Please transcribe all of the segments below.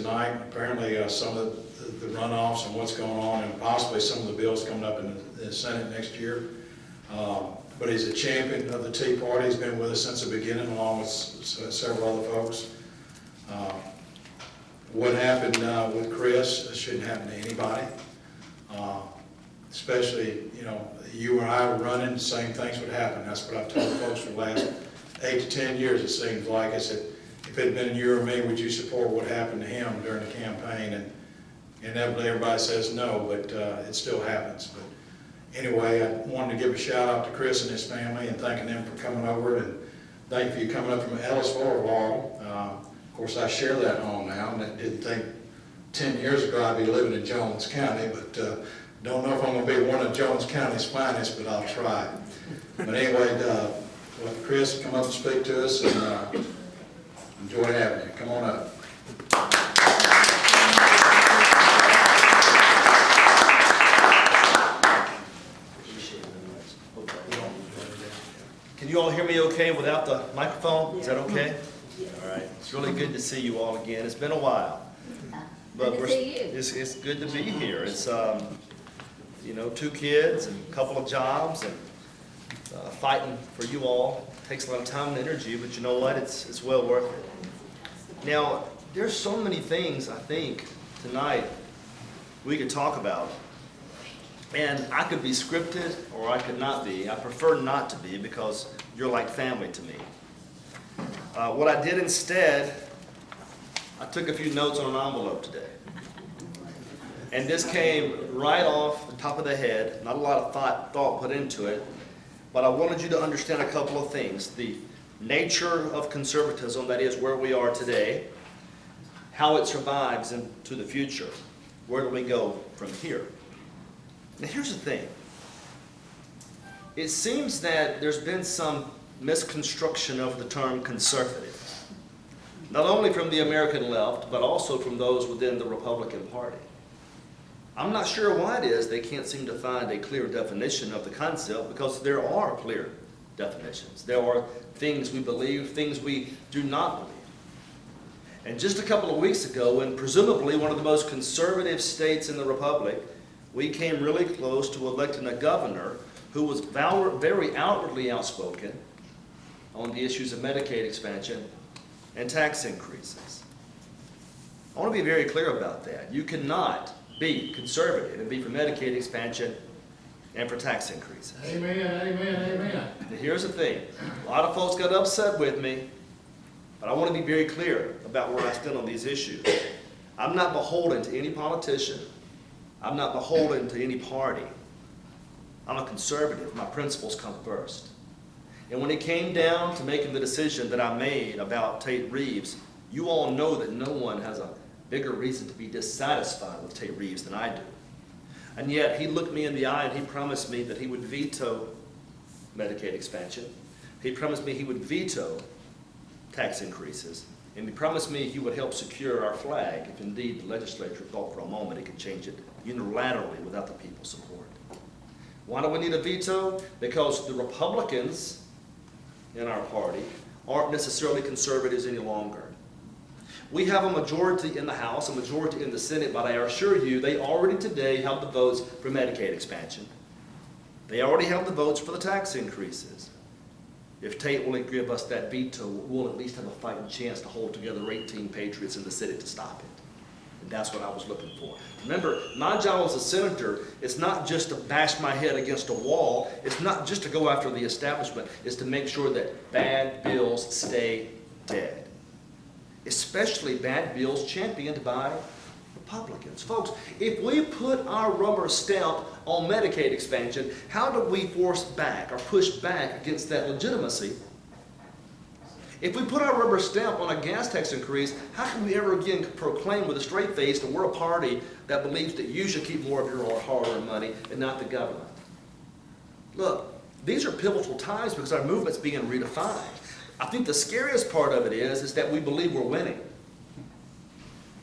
tonight. Apparently some of the runoffs and what's going on, and possibly some of the bills coming up in the Senate next year. But he's a champion of the Tea Party. He's been with us since the beginning, along with several other folks. What happened with Chris shouldn't happen to anybody. Especially, you know, you or I were running, the same things would happen. That's what I've told folks for the last 8 to 10 years, it seems like. I said, if it had been you or me, would you support what happened to him during the campaign? And inevitably everybody says no, but it still happens. But anyway, I wanted to give a shout out to Chris and his family and thanking them for coming over, and thank you for coming up from Ellisville, Laurel. Of course, I share that home now, and I didn't think 10 years ago I'd be living in Jones County, but don't know if I'm going to be one of Jones County's finest, but I'll try. But anyway, let Chris come up and speak to us, and enjoy having you. Come on up. Can you all hear me okay without the microphone? Is that okay? All right. It's really good to see you all again. It's been a while. But it's good to be here. It's you know, 2 kids and a couple of jobs, and fighting for you all takes a lot of time and energy, but you know what? It's well worth it. Now, there's so many things I think tonight we could talk about. And I could be scripted or I could not be. I prefer not to be because you're like family to me. What I did instead, I took a few notes on an envelope today. And this came right off the top of the head, not a lot of thought put into it, but I wanted you to understand a couple of things. The nature of conservatism, that is where we are today, how it survives into the future. Where do we go from here? Now here's the thing. It seems that there's been some misconstruction of the term conservative, not only from the American left, but also from those within the Republican Party. I'm not sure why it is they can't seem to find a clear definition of the concept, because there are clear definitions. There are things we believe, things we do not believe. And just a couple of weeks ago, in presumably one of the most conservative states in the Republic, we came really close to electing a governor who was very outwardly outspoken on the issues of Medicaid expansion and tax increases. I want to be very clear about that. You cannot be conservative and be for Medicaid expansion and for tax increases. Amen, amen, amen. Now here's the thing. A lot of folks got upset with me, but I want to be very clear about where I stand on these issues. I'm not beholden to any politician. I'm not beholden to any party. I'm a conservative. My principles come first. And when it came down to making the decision that I made about Tate Reeves, you all know that no one has a bigger reason to be dissatisfied with Tate Reeves than I do. And yet he looked me in the eye and he promised me that he would veto Medicaid expansion. He promised me he would veto tax increases. And he promised me he would help secure our flag if indeed the legislature thought for a moment it could change it unilaterally without the people's support. Why do we need a veto? Because the Republicans in our party aren't necessarily conservatives any longer. We have a majority in the House, a majority in the Senate, but I assure you they already today have the votes for Medicaid expansion. They already have the votes for the tax increases. If Tate will give us that veto, we'll at least have a fighting chance to hold together 18 patriots in the Senate to stop it. And that's what I was looking for. Remember, my job as a senator is not just to bash my head against a wall. It's not just to go after the establishment. It's to make sure that bad bills stay dead. Especially bad bills championed by Republicans. Folks, if we put our rubber stamp on Medicaid expansion, how do we force back or push back against that legitimacy? If we put our rubber stamp on a gas tax increase, how can we ever again proclaim with a straight face that we're a party that believes that you should keep more of your hard-earned money and not the government? Look, these are pivotal times because our movement's being redefined. I think the scariest part of it is that we believe we're winning.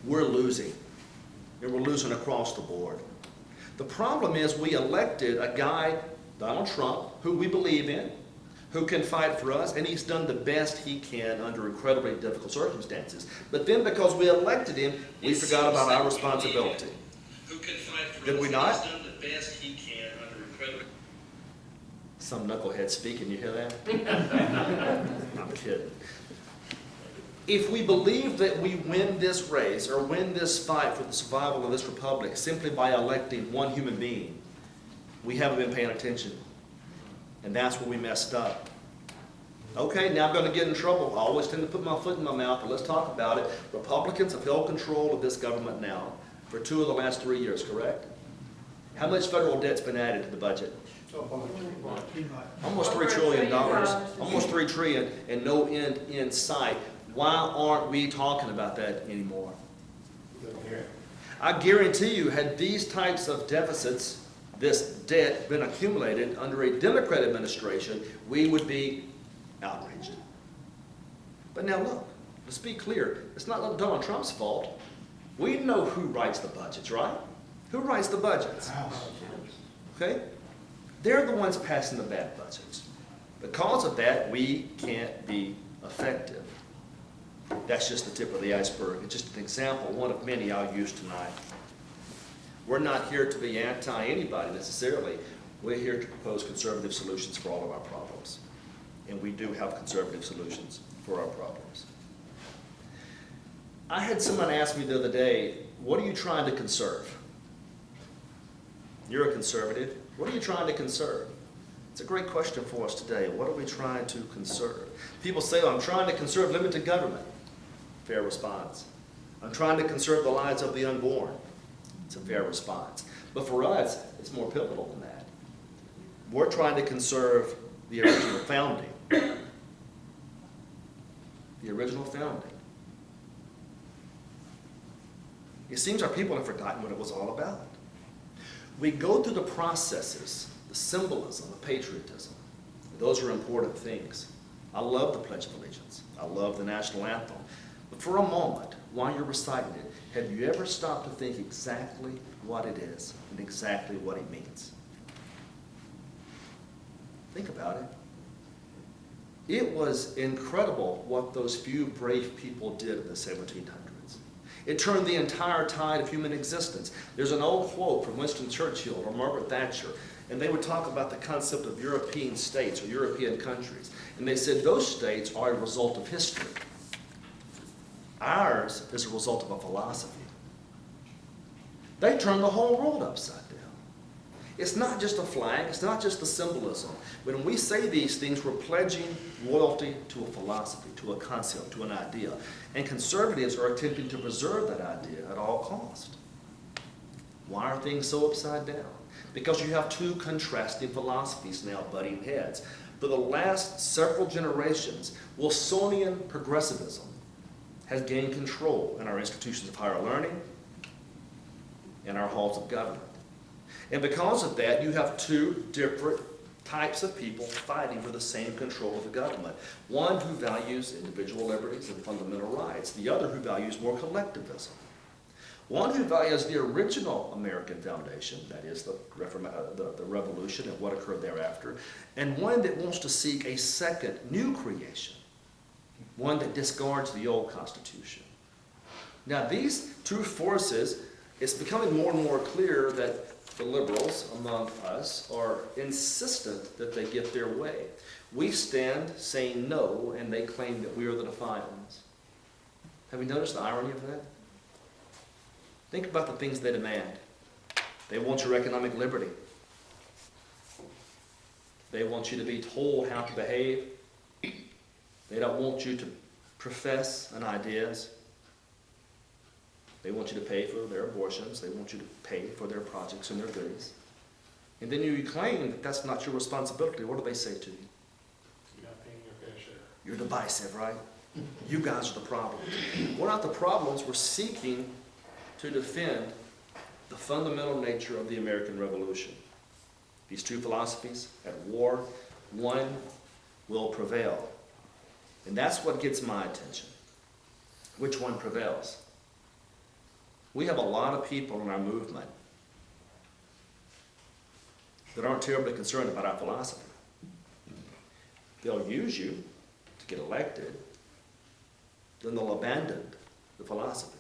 We're losing. And we're losing across the board. The problem is we elected a guy, Donald Trump, who we believe in, who can fight for us, and he's done the best he can under incredibly difficult circumstances. But then because we elected him, we forgot about our responsibility. Did we not? He's done the best he can under incredibly... Some knucklehead speaking, you hear that? I'm kidding. If we believe that we win this race or win this fight for the survival of this republic simply by electing one human being, we haven't been paying attention. And that's where we messed up. Okay, now I'm going to get in trouble. I always tend to put my foot in my mouth, but let's talk about it. Republicans have held control of this government now for 2 of the last 3 years, correct? How much federal debt's been added to the budget? Almost $3 trillion. Almost $3 trillion and no end in sight. Why aren't we talking about that anymore? I guarantee you, had these types of deficits, this debt, been accumulated under a Democrat administration, we would be outraged. But now look, let's be clear, it's not Donald Trump's fault. We know who writes the budgets, right? Who writes the budgets? Okay? They're the ones passing the bad budgets. Because of that, we can't be effective. That's just the tip of the iceberg. It's just an example, one of many I'll use tonight. We're not here to be anti-anybody necessarily. We're here to propose conservative solutions for all of our problems. And we do have conservative solutions for our problems. I had someone ask me the other day, what are you trying to conserve? You're a conservative. What are you trying to conserve? It's a great question for us today. What are we trying to conserve? People say, oh, I'm trying to conserve limited government. Fair response. I'm trying to conserve the lives of the unborn. It's a fair response. But for us, it's more pivotal than that. We're trying to conserve the original founding. The original founding. It seems our people have forgotten what it was all about. We go through the processes, the symbolism, the patriotism. Those are important things. I love the Pledge of Allegiance. I love the national anthem. But for a moment, while you're reciting it, have you ever stopped to think exactly what it is and exactly what it means? Think about it. It was incredible what those few brave people did in the 1700s. It turned the entire tide of human existence. There's an old quote from Winston Churchill or Margaret Thatcher, and they would talk about the concept of European states or European countries. And they said those states are a result of history. Ours is a result of a philosophy. They turned the whole world upside down. It's not just a flag, it's not just the symbolism. When we say these things, we're pledging loyalty to a philosophy, to a concept, to an idea. And conservatives are attempting to preserve that idea at all cost. Why are things so upside down? Because you have two contrasting philosophies now butting heads. For the last several generations, Wilsonian progressivism has gained control in our institutions of higher learning and our halls of government. And because of that, you have two different types of people fighting for the same control of the government. One who values individual liberties and fundamental rights. The other who values more collectivism. One who values the original American foundation, that is the revolution and what occurred thereafter. And one that wants to seek a second new creation. One that discards the old Constitution. Now these two forces, it's becoming more and more clear that the liberals among us are insistent that they get their way. We stand saying no, and they claim that we are the defiant ones. Have you noticed the irony of that? Think about the things they demand. They want your economic liberty. They want you to be told how to behave. They don't want you to profess an ideas. They want you to pay for their abortions. They want you to pay for their projects and their goodies. And then you claim that that's not your responsibility. What do they say to you? You're not paying your fair share. You're divisive, right? You guys are the problem. We're not the problems. We're seeking to defend the fundamental nature of the American Revolution. These two philosophies at war, one will prevail. And that's what gets my attention. Which one prevails? We have a lot of people in our movement that aren't terribly concerned about our philosophy. They'll use you to get elected, then they'll abandon the philosophy.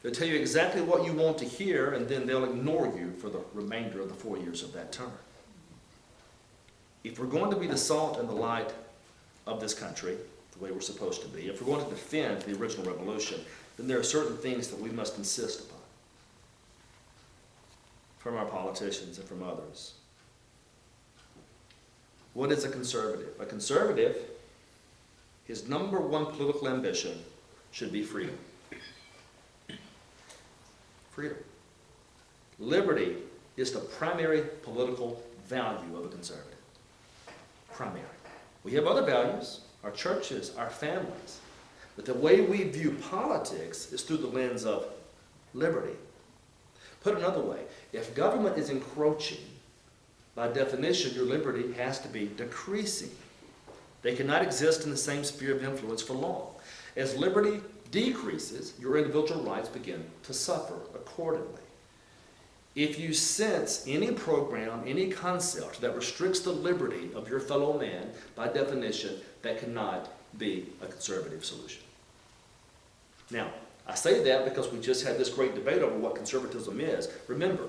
They'll tell you exactly what you want to hear, and then they'll ignore you for the remainder of the 4 years of that term. If we're going to be the salt and the light of this country, the way we're supposed to be, if we're going to defend the original revolution, then there are certain things that we must insist upon from our politicians and from others. What is a conservative? A conservative, his number one political ambition should be freedom. Freedom. Liberty is the primary political value of a conservative. Primary. We have other values, our churches, our families, but the way we view politics is through the lens of liberty. Put another way, if government is encroaching, by definition, your liberty has to be decreasing. They cannot exist in the same sphere of influence for long. As liberty decreases, your individual rights begin to suffer accordingly. If you sense any program, any concept that restricts the liberty of your fellow man, by definition, that cannot be a conservative solution. Now, I say that because we just had this great debate over what conservatism is. Remember,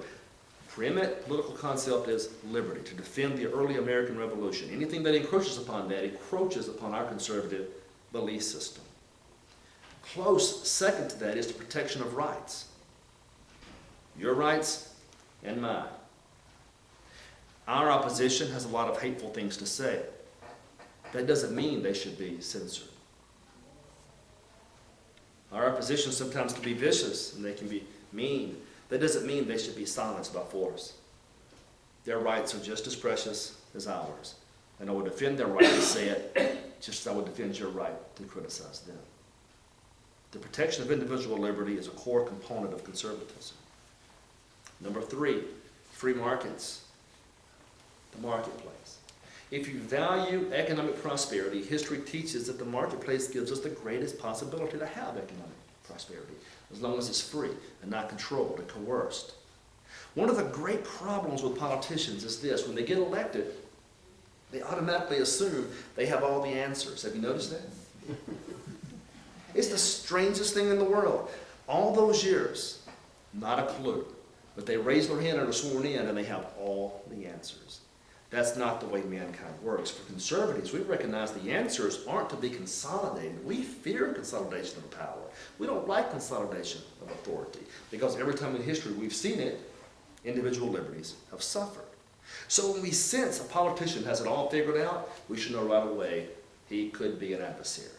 preeminent political concept is liberty, to defend the early American Revolution. Anything that encroaches upon that encroaches upon our conservative belief system. Close second to that is the protection of rights. Your rights and mine. Our opposition has a lot of hateful things to say. That doesn't mean they should be censored. Our opposition sometimes can be vicious and they can be mean. That doesn't mean they should be silenced by force. Their rights are just as precious as ours. And I would defend their right to say it, just as I would defend your right to criticize them. The protection of individual liberty is a core component of conservatism. Number 3, free markets. The marketplace. If you value economic prosperity, history teaches that the marketplace gives us the greatest possibility to have economic prosperity, as long as it's free and not controlled and coerced. One of the great problems with politicians is this: when they get elected, they automatically assume they have all the answers. Have you noticed that? It's the strangest thing in the world. All those years, not a clue. But they raise their hand and are sworn in and they have all the answers. That's not the way mankind works. For conservatives, we recognize the answers aren't to be consolidated. We fear consolidation of power. We don't like consolidation of authority, because every time in history we've seen it, individual liberties have suffered. So when we sense a politician has it all figured out, we should know right away he could be an adversary.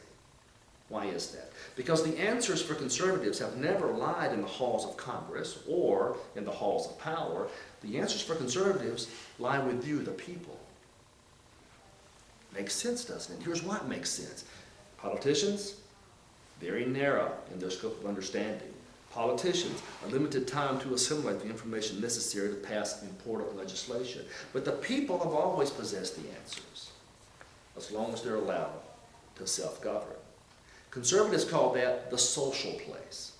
Why is that? Because the answers for conservatives have never lied in the halls of Congress or in the halls of power. The answers for conservatives lie with you, the people. Makes sense, doesn't it? Here's why it makes sense. Politicians, very narrow in their scope of understanding. Politicians, a limited time to assimilate the information necessary to pass important legislation. But the people have always possessed the answers, as long as they're allowed to self-govern. Conservatives call that the social place.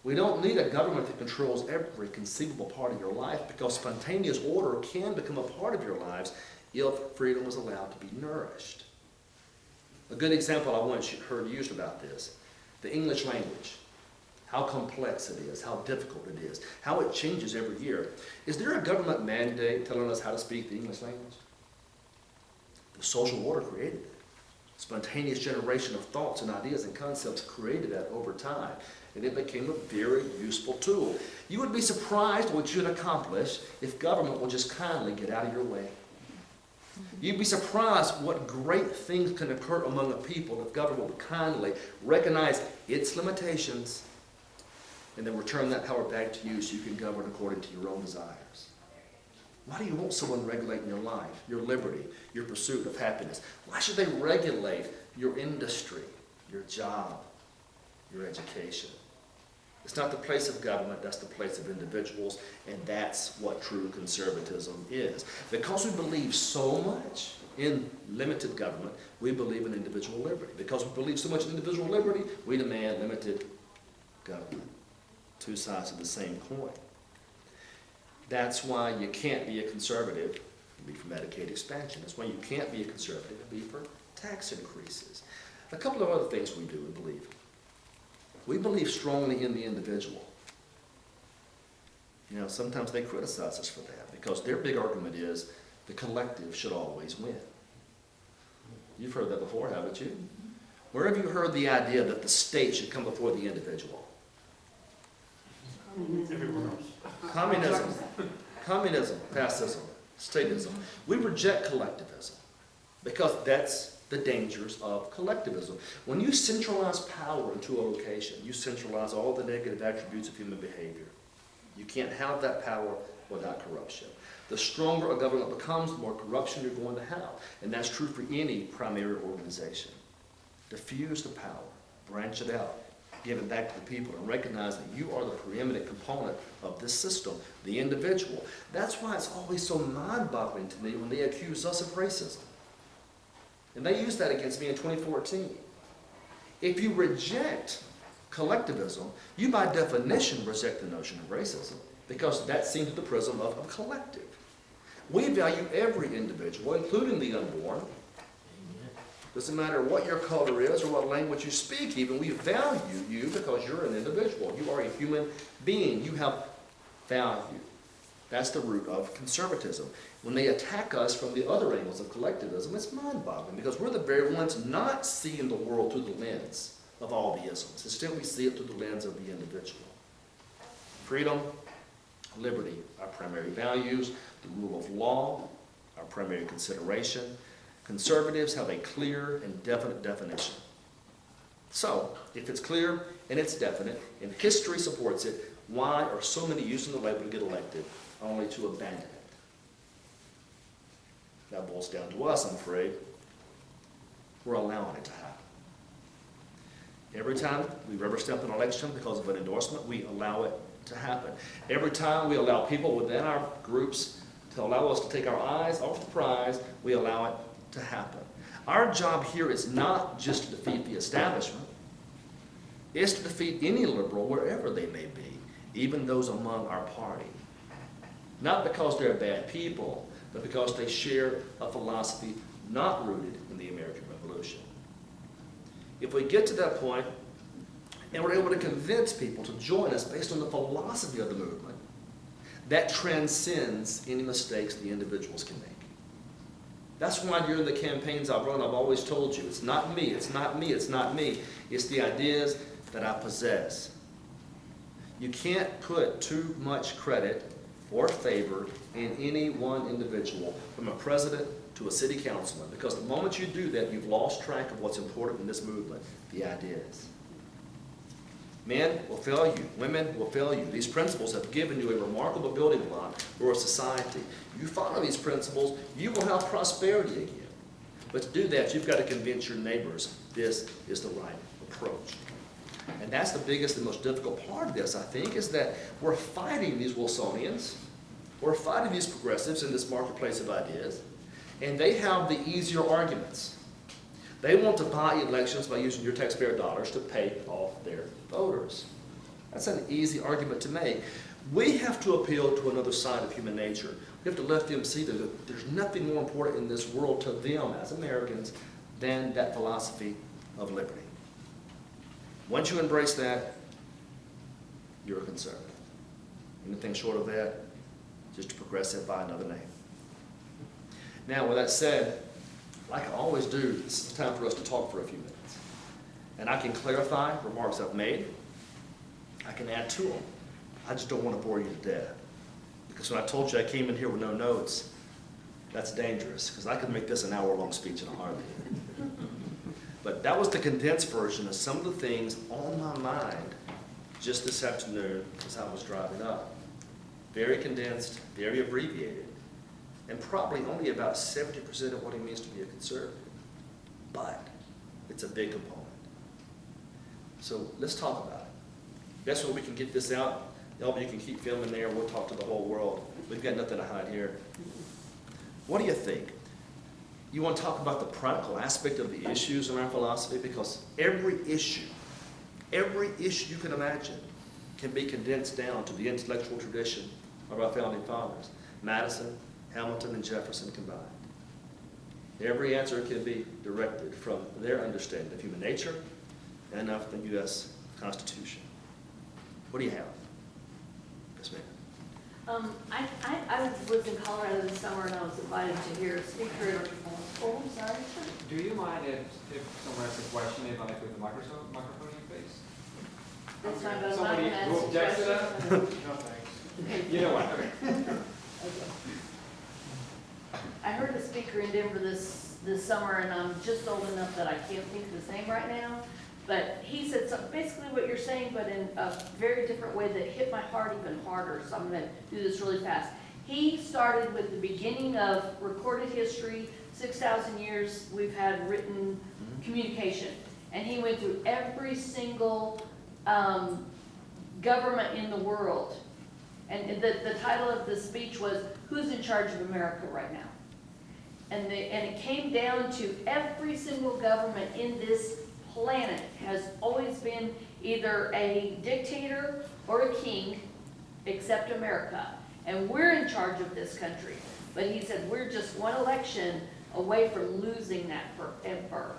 We don't need a government that controls every conceivable part of your life, because spontaneous order can become a part of your lives if freedom is allowed to be nourished. A good example I once heard used about this: the English language. How complex it is, how difficult it is, how it changes every year. Is there a government mandate telling us how to speak the English language? The social order created it. Spontaneous generation of thoughts and ideas and concepts created that over time, and it became a very useful tool. You would be surprised what you'd accomplish if government would just kindly get out of your way. You'd be surprised what great things can occur among a people if government would kindly recognize its limitations and then return that power back to you so you can govern according to your own desires. Why do you want someone regulating your life, your liberty, your pursuit of happiness? Why should they regulate your industry, your job, your education? It's not the place of government, that's the place of individuals, and that's what true conservatism is. Because we believe so much in limited government, we believe in individual liberty. Because we believe so much in individual liberty, we demand limited government. Two sides of the same coin. That's why you can't be a conservative be for Medicaid expansion. That's why you can't be a conservative and be for tax increases. A couple of other things we do and believe. We believe strongly in the individual. You know, sometimes they criticize us for that because their big argument is the collective should always win. You've heard that before, haven't you? Where have you heard the idea that the state should come before the individual? Everywhere else. Communism, fascism, statism. We reject collectivism because that's the dangers of collectivism. When you centralize power into a location, you centralize all the negative attributes of human behavior. You can't have that power without corruption. The stronger a government becomes, the more corruption you're going to have. And that's true for any primary organization. Diffuse the power, branch it out, give it back to the people, and recognize that you are the preeminent component of this system, the individual. That's why it's always so mind-boggling to me when they accuse us of racism. And they used that against me in 2014. If you reject collectivism, you by definition reject the notion of racism, because that's seen through the prism of a collective. We value every individual, including the unborn. Doesn't matter what your color is or what language you speak even, we value you because you're an individual. You are a human being. You have value. That's the root of conservatism. When they attack us from the other angles of collectivism, it's mind-boggling because we're the very ones not seeing the world through the lens of all the isms. Instead, we see it through the lens of the individual. Freedom, liberty, our primary values. The rule of law, our primary consideration. Conservatives have a clear and definite definition. So, if it's clear and it's definite, and history supports it, why are so many using the label to get elected only to abandon it? That boils down to us, I'm afraid. We're allowing it to happen. Every time we rubber stamp an election because of an endorsement, we allow it to happen. Every time we allow people within our groups to allow us to take our eyes off the prize, we allow it to happen. Our job here is not just to defeat the establishment. It's to defeat any liberal wherever they may be, even those among our party. Not because they're bad people, but because they share a philosophy not rooted in the American Revolution. If we get to that point and we're able to convince people to join us based on the philosophy of the movement, that transcends any mistakes the individuals can make. That's why during the campaigns I've run, I've always told you, it's not me, it's not me, it's not me. It's the ideas that I possess. You can't put too much credit or favor in any one individual, from a president to a city councilman, because the moment you do that, you've lost track of what's important in this movement, the ideas. Men will fail you. Women will fail you. These principles have given you a remarkable building block for a society. You follow these principles, you will have prosperity again. But to do that, you've got to convince your neighbors this is the right approach. And that's the biggest and most difficult part of this, I think, is that we're fighting these Wilsonians, we're fighting these progressives in this marketplace of ideas, and they have the easier arguments. They want to buy elections by using your taxpayer dollars to pay off their voters. That's an easy argument to make. We have to appeal to another side of human nature. We have to let them see that there's nothing more important in this world to them as Americans than that philosophy of liberty. Once you embrace that, you're a conservative. Anything short of that, just a progressive by another name. Now, with that said, like I always do, this is time for us to talk for a few minutes. And I can clarify remarks I've made. I can add to them. I just don't want to bore you to death. Because when I told you I came in here with no notes, that's dangerous, because I could make this an hour-long speech in a heartbeat. But that was the condensed version of some of the things on my mind just this afternoon as I was driving up. Very condensed, very abbreviated, and probably only about 70% of what it means to be a conservative. But it's a big component. So let's talk about it. That's where we can get this out. Elby, you can keep filming there. We'll talk to the whole world. We've got nothing to hide here. What do you think? You want to talk about the practical aspect of the issues in our philosophy? Because every issue you can imagine can be condensed down to the intellectual tradition of our founding fathers. Madison, Hamilton and Jefferson combined. Every answer can be directed from their understanding of human nature and of the U.S. Constitution. What do you have? Yes, ma'am. I was in Colorado this summer and I was invited to hear a speaker. Oh, I'm sorry. Do you mind if someone asks a question, if I put the microphone in your face? That's not about Somebody my who objects to that? No, thanks. You know what? I heard a speaker in Denver this summer, and I'm just old enough that I can't think of his name right now. But he said basically what you're saying, but in a very different way that hit my heart even harder. So I'm going to do this really fast. He started with the beginning of recorded history, 6,000 years we've had written communication. And he went through every single government in the world. And the title of the speech was, "Who's in charge of America right now?" And it came down to every single government in this planet has always been either a dictator or a king, except America. And we're in charge of this country. But he said, we're just one election away from losing that forever.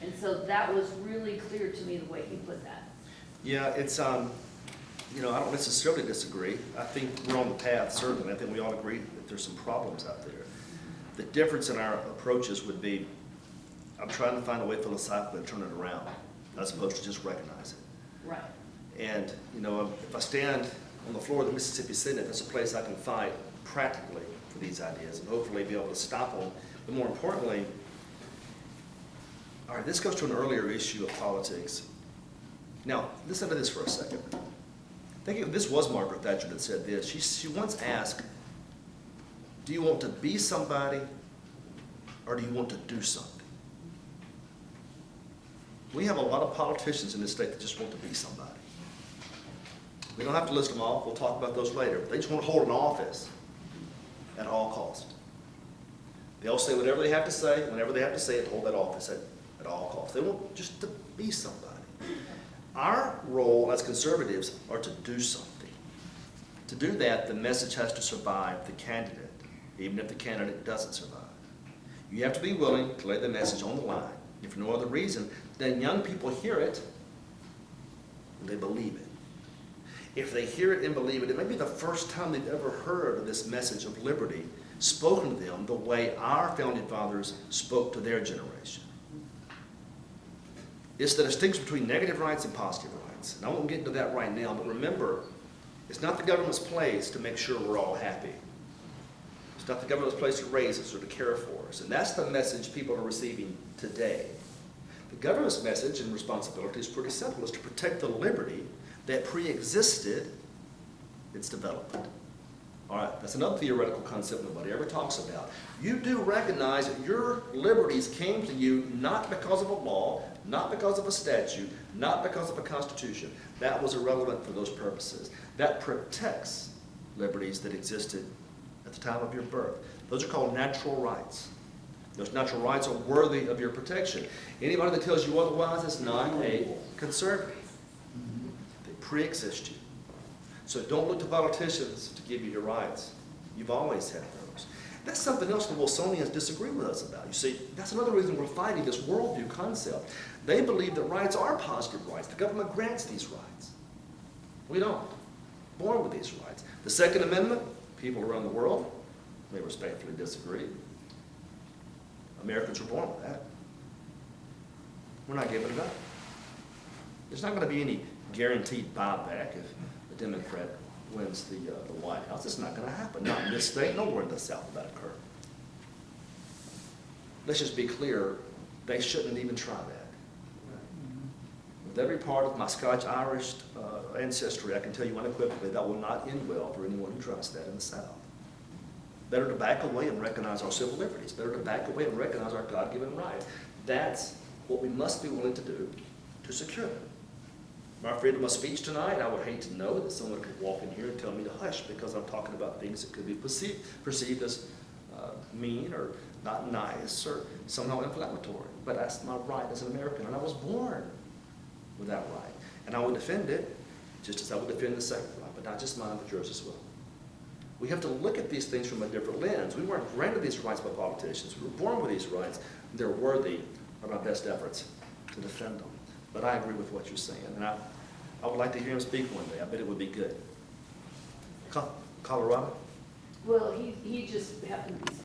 And so that was really clear to me the way he put that. Yeah, it's, you know, I don't necessarily disagree. I think we're on the path, certainly. I think we all agree that there's some problems out there. The difference in our approaches would be, I'm trying to find a way philosophically to turn it around, as opposed to just recognize it. Right. And, you know, if I stand on the floor of the Mississippi Senate, that's a place I can fight practically for these ideas and hopefully be able to stop them. But more importantly, all right, this goes to an earlier issue of politics. Now, listen to this for a second. This was Margaret Thatcher that said this. She once asked, do you want to be somebody or do you want to do something? We have a lot of politicians in this state that just want to be somebody. We don't have to list them all. We'll talk about those later. But they just want to hold an office at all costs. They'll say whatever they have to say, whenever they have to say it, to hold that office at all costs. They want just to be somebody. Our role as conservatives are to do something. To do that, the message has to survive the candidate, even if the candidate doesn't survive. You have to be willing to lay the message on the line. If for no other reason, then young people hear it and they believe it. If they hear it and believe it, it may be the first time they've ever heard of this message of liberty spoken to them the way our founding fathers spoke to their generation. It's the distinction between negative rights and positive rights. And I won't get into that right now, but remember, it's not the government's place to make sure we're all happy. It's not the government's place to raise us or to care for us. And that's the message people are receiving today. The government's message and responsibility is pretty simple. It's to protect the liberty that pre-existed its development. All right, that's another theoretical concept nobody ever talks about. You do recognize that your liberties came to you not because of a law, not because of a statute, not because of a constitution. That was irrelevant for those purposes. That protects liberties that existed at the time of your birth. Those are called natural rights. Those natural rights are worthy of your protection. Anybody that tells you otherwise is not a conservative. They pre-exist you. So don't look to politicians to give you your rights. You've always had those. That's something else the Wilsonians disagree with us about. You see, that's another reason we're fighting this worldview concept. They believe that rights are positive rights. The government grants these rights. We don't. Born with these rights. The Second Amendment, people around the world may respectfully disagree. Americans were born with that. We're not giving it up. There's not going to be any guaranteed buyback if a Democrat wins the White House. It's not going to happen. Not in this state, nowhere in the South will that occur. Let's just be clear, they shouldn't even try that. With every part of my Scotch-Irish ancestry, I can tell you unequivocally that will not end well for anyone who tries that in the South. Better to back away and recognize our civil liberties. Better to back away and recognize our God-given rights. That's what we must be willing to do to secure them. My freedom of speech tonight, I would hate to know that someone could walk in here and tell me to hush because I'm talking about things that could be perceived as mean or not nice or somehow inflammatory. But that's my right as an American, and I was born with that right. And I would defend it just as I would defend the second right, but not just mine, but yours as well. We have to look at these things from a different lens. We weren't granted these rights by politicians. We were born with these rights. They're worthy of our best efforts to defend them. But I agree with what you're saying, and I would like to hear him speak one day. I bet it would be good. Colorado? Well, he just happened to be